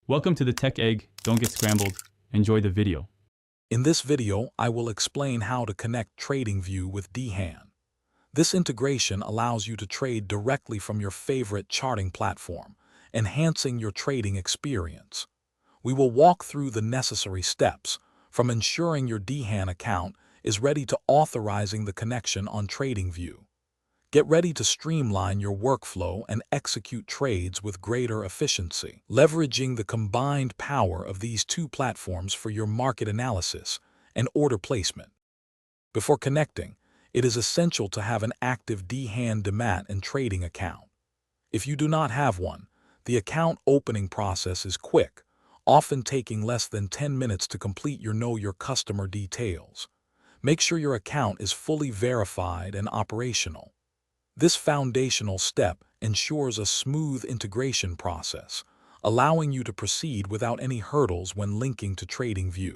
Welcome to the Tech Egg. Don't get scrambled. Enjoy the video. In this video, I will explain how to connect TradingView with Dhan. This integration allows you to trade directly from your favorite charting platform, enhancing your trading experience. We will walk through the necessary steps, from ensuring your Dhan account is ready to authorizing the connection on TradingView. Get ready to streamline your workflow and execute trades with greater efficiency, leveraging the combined power of these two platforms for your market analysis and order placement. Before connecting, it is essential to have an active Dhan demat and trading account. If you do not have one, the account opening process is quick, often taking less than 10 minutes to complete your Know Your Customer details. Make sure your account is fully verified and operational. This foundational step ensures a smooth integration process, allowing you to proceed without any hurdles when linking to TradingView.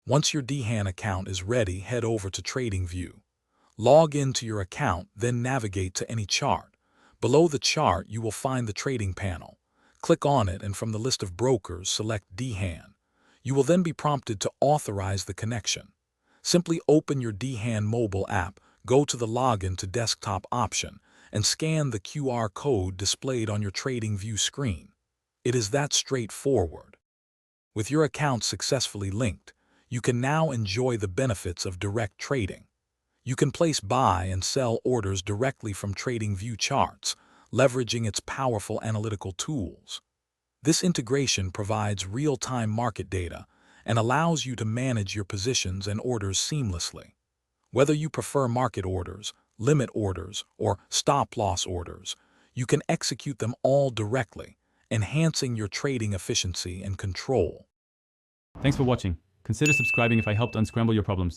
Once your Dhan account is ready, head over to TradingView. Log into your account, then navigate to any chart. Below the chart, you will find the trading panel. Click on it and from the list of brokers, select Dhan. You will then be prompted to authorize the connection. Simply open your Dhan mobile app, go to the Login to Desktop option, and scan the QR code displayed on your TradingView screen. It is that straightforward. With your account successfully linked, you can now enjoy the benefits of direct trading. You can place buy and sell orders directly from TradingView charts, leveraging its powerful analytical tools. This integration provides real-time market data and allows you to manage your positions and orders seamlessly. Whether you prefer market orders, limit orders, or stop-loss orders, you can execute them all directly, enhancing your trading efficiency and control. Thanks for watching. Consider subscribing if I helped unscramble your problems.